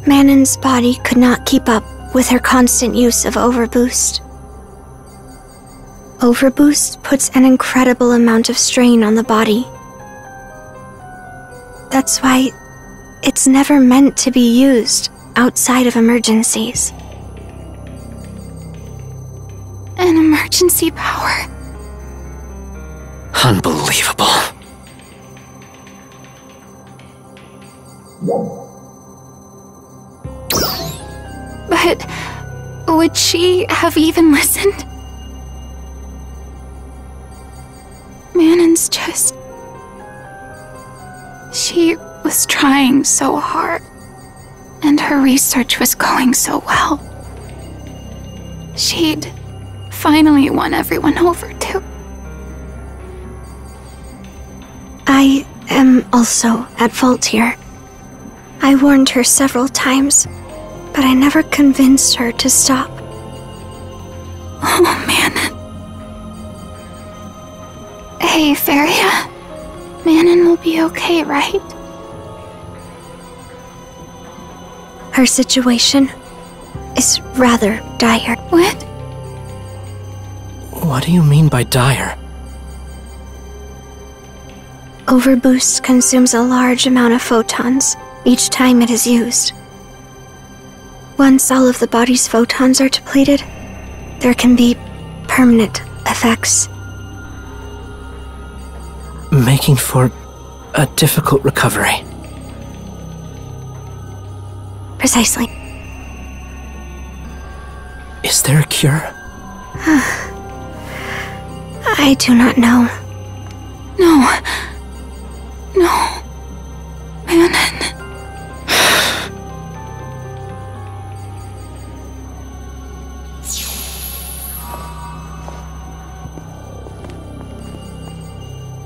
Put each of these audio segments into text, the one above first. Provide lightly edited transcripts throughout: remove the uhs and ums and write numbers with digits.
Manon's body could not keep up with her constant use of Overboost. Overboost puts an incredible amount of strain on the body. That's why it's never meant to be used outside of emergencies. An emergency power. Unbelievable. But would she have even listened? Manon's just... She was trying so hard, and her research was going so well. She'd finally won everyone over too. I am also at fault here. I warned her several times, but I never convinced her to stop. Oh, Manon. Hey, Feria. Manon will be okay, right? Her situation is rather dire. What? What do you mean by dire? Overboost consumes a large amount of photons each time it is used. Once all of the body's photons are depleted, there can be permanent effects. Making for a difficult recovery. Precisely. Is there a cure? I do not know. No. No. Manon.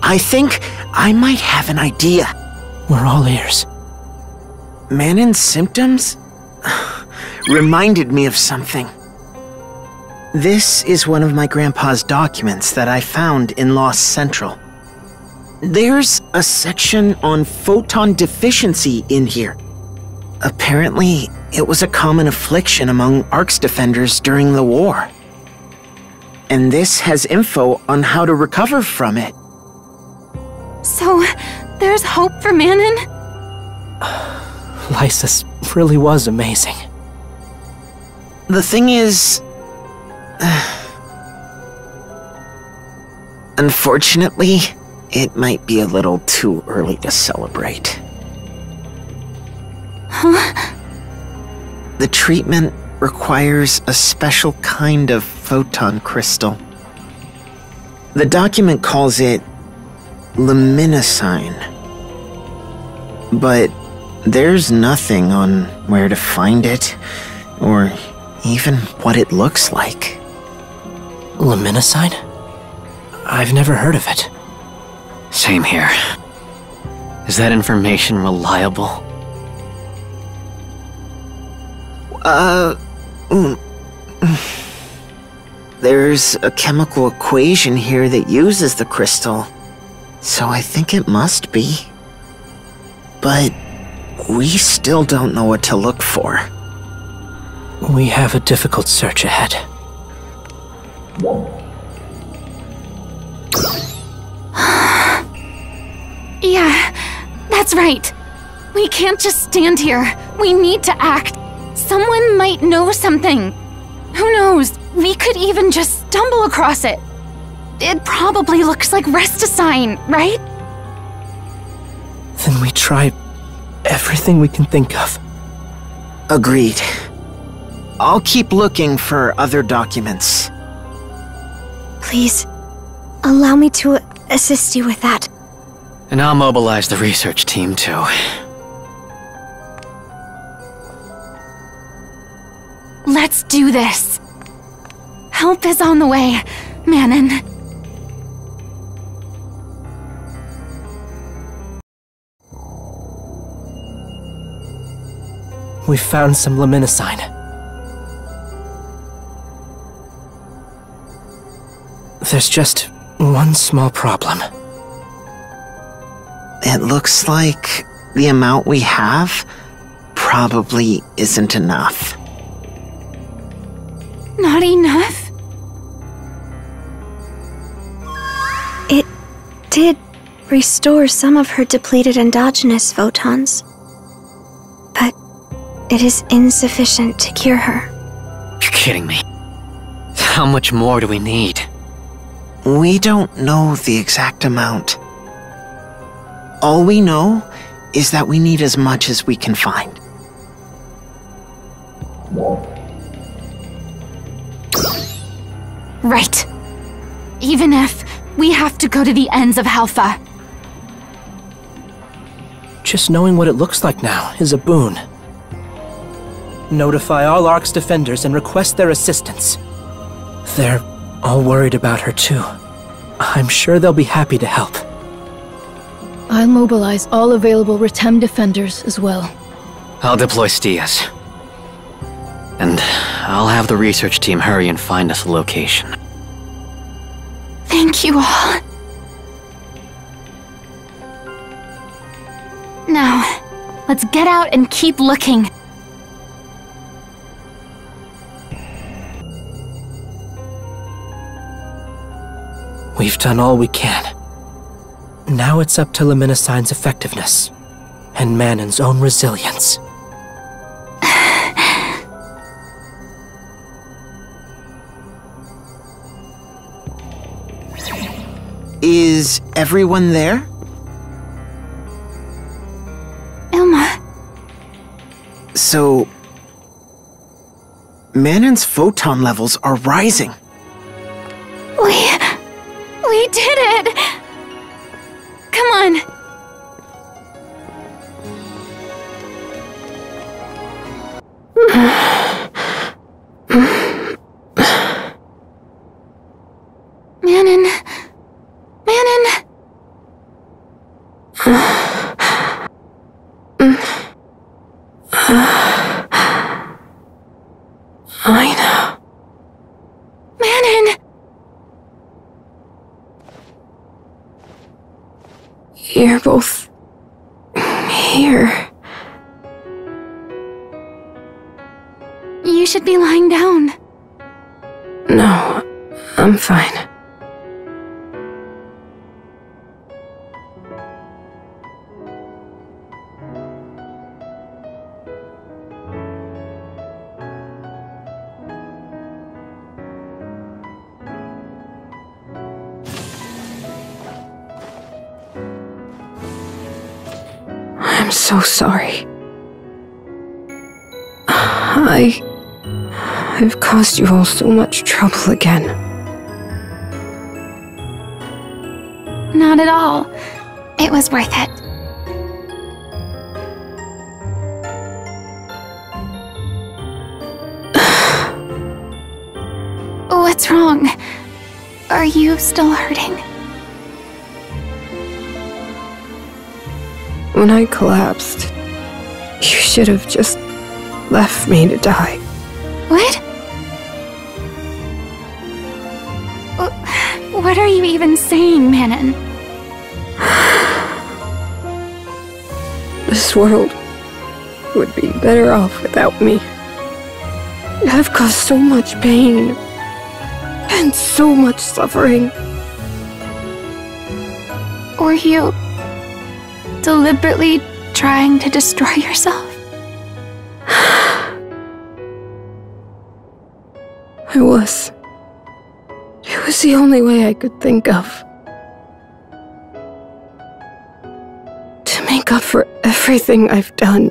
I think I might have an idea. We're all ears. Manon's symptoms reminded me of something. This is one of my grandpa's documents that I found in Lost Central. There's a section on Photon Deficiency in here. Apparently, it was a common affliction among ARKS defenders during the war. And this has info on how to recover from it. So, there's hope for Manon? Lysis really was amazing. The thing is... unfortunately, it might be a little too early to celebrate. Huh? The treatment requires a special kind of photon crystal. The document calls it luminescine. But there's nothing on where to find it, or even what it looks like. Luminescine? I've never heard of it. Same here. Is that information reliable? There's a chemical equation here that uses the crystal, so I think it must be. But we still don't know what to look for. We have a difficult search ahead. Yeah, that's right. We can't just stand here. We need to act. Someone might know something. Who knows? We could even just stumble across it. It probably looks like Resticine, right? Then we try everything we can think of. Agreed. I'll keep looking for other documents. Please, allow me to assist you with that. And I'll mobilize the research team too. Let's do this. Help is on the way, Manon. We found some luminescine. There's just one small problem. It looks like the amount we have probably isn't enough. Not enough? It did restore some of her depleted endogenous photons, but it is insufficient to cure her. You're kidding me. How much more do we need? We don't know the exact amount. All we know is that we need as much as we can find. Right. Even if we have to go to the ends of Alpha. Just knowing what it looks like now is a boon. Notify all ARKS defenders and request their assistance. They're all worried about her too. I'm sure they'll be happy to help. I'll mobilize all available Retem defenders as well. I'll deploy Stias. And I'll have the research team hurry and find us a location. Thank you all. Now, let's get out and keep looking. We've done all we can. Now it's up to Luminosign's effectiveness, and Manon's own resilience. Is everyone there? Ilma. So... Manon's photon levels are rising. We did it! Come on. Manon. Manon. Aina. Manon. You're both here. You should be lying down. No, I'm fine. I'm so sorry. I've caused you all so much trouble again. Not at all. It was worth it. What's wrong? Are you still hurting? When I collapsed, you should have just left me to die. What? What are you even saying, Manon? This world would be better off without me. I've caused so much pain and so much suffering. Were you deliberately trying to destroy yourself? I was. It was the only way I could think of. To make up for everything I've done.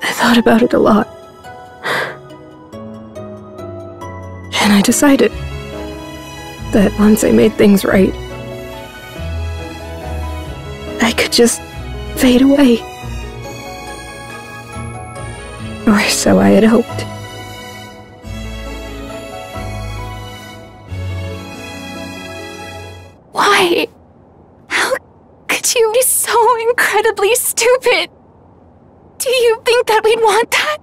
I thought about it a lot. And I decided that once I made things right, I could just fade away. Or so I had hoped. Why? How could you be so incredibly stupid? Do you think that we'd want that?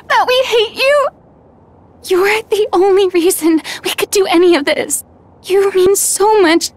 That we'd hate you? You're the only reason we could do any of this. You mean so much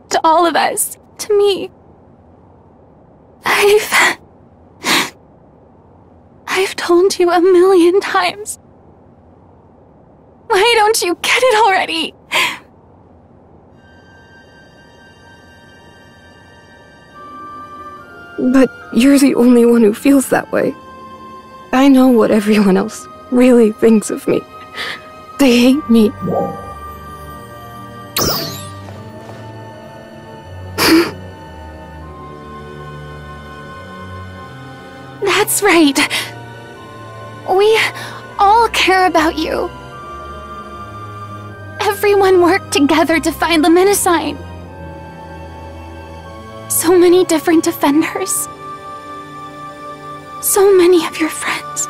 to all of us, to me. I've told you 1,000,000 times. Why don't you get it already? But you're the only one who feels that way. I know what everyone else really thinks of me. They hate me. That's right. We all care about you. Everyone worked together to find the Menasign. So many different defenders. So many of your friends.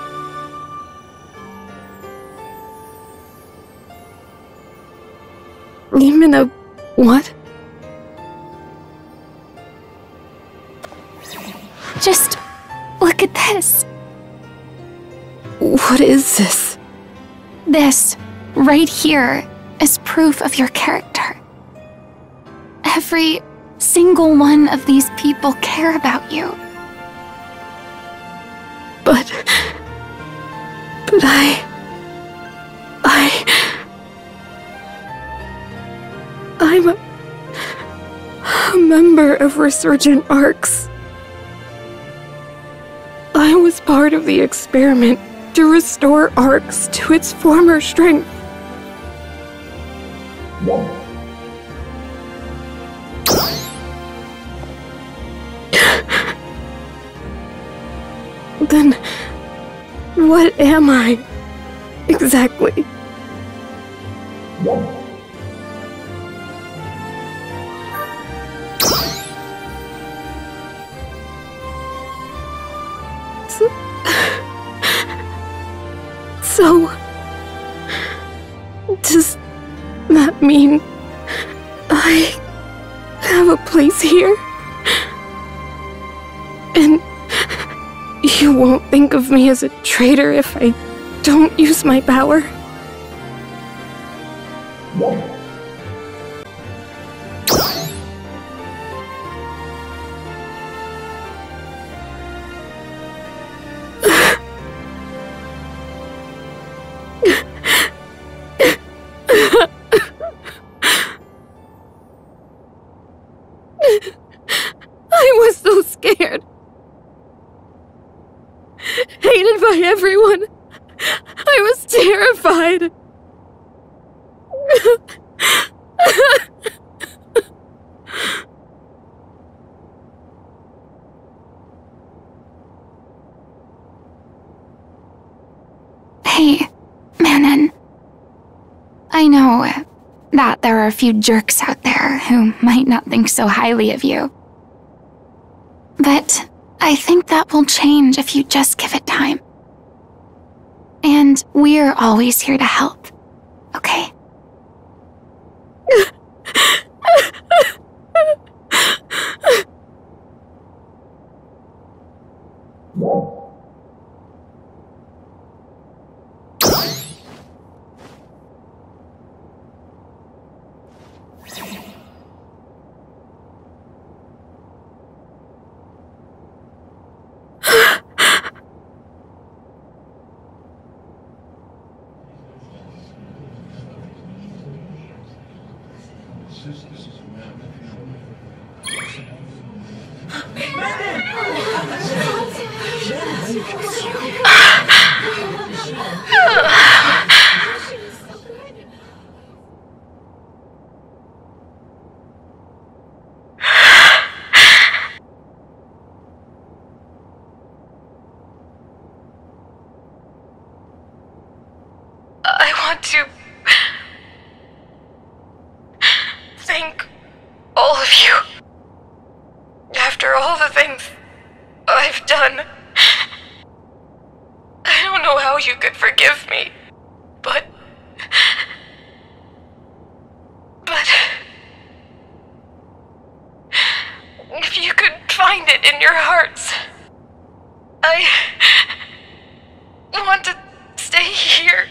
Even a what? Just look at this. What is this? This, right here, is proof of your character. Every single one of these people care about you. But I'm a member of Resurgent ARKS. I was part of the experiment to restore ARKS to its former strength. Then, what am I, exactly? So, does that mean I have a place here? And you won't think of me as a traitor if I don't use my power? I was so scared. Hated by everyone. I was terrified. Hey, Manon. I know that there are a few jerks out there who might not think so highly of you. But I think that will change if you just give it time. And we're always here to help, okay? I want to thank all of you. After all the things I've done, I don't know how you could forgive me, but if you could find it in your hearts, I want to stay here.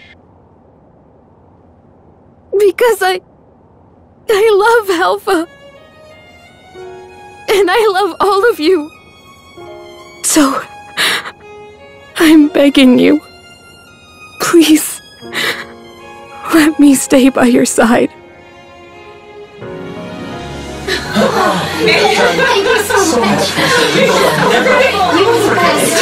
Because I love Alpha. And I love all of you. So, I'm begging you. Please, let me stay by your side. Thank you so much. You were the best.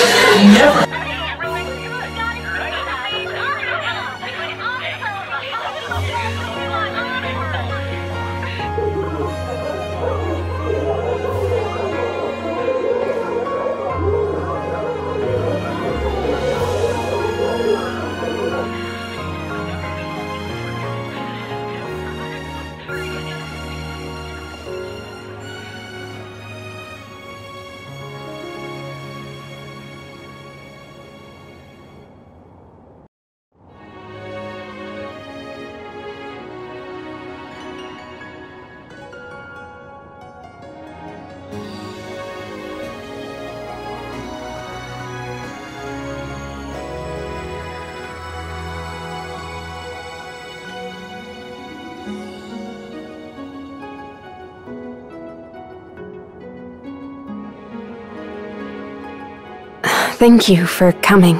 Thank you for coming.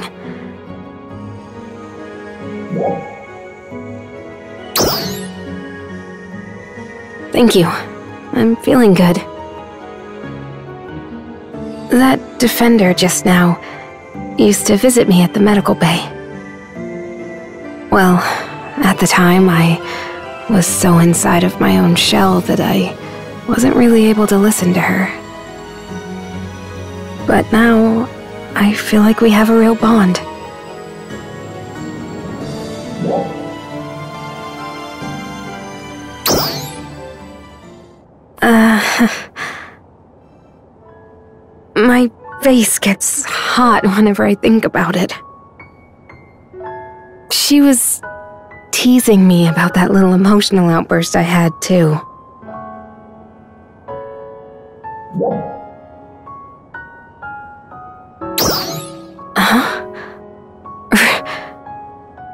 Thank you. I'm feeling good. That defender just now used to visit me at the medical bay. Well, at the time I was so inside of my own shell that I wasn't really able to listen to her. But now, I feel like we have a real bond. My face gets hot whenever I think about it. She was teasing me about that little emotional outburst I had, too.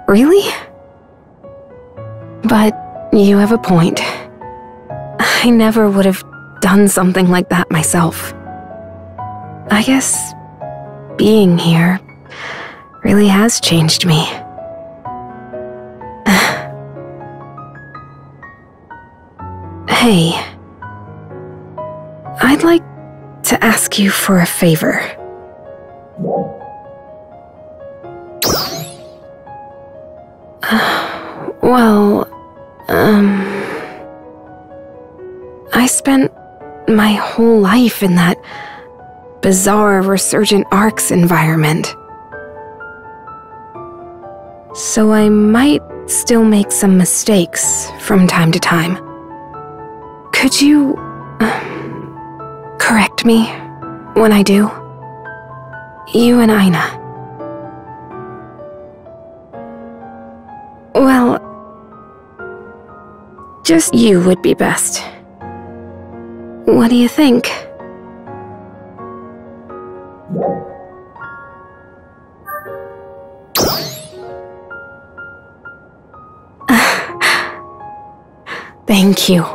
Really? But you have a point. I never would have done something like that myself. I guess being here really has changed me. Hey, I'd like to ask you for a favor. Well, I spent my whole life in that bizarre Resurgent ARKS environment. So I might still make some mistakes from time to time. Could you correct me when I do? You and Aina. Well, just you would be best. What do you think? Thank you.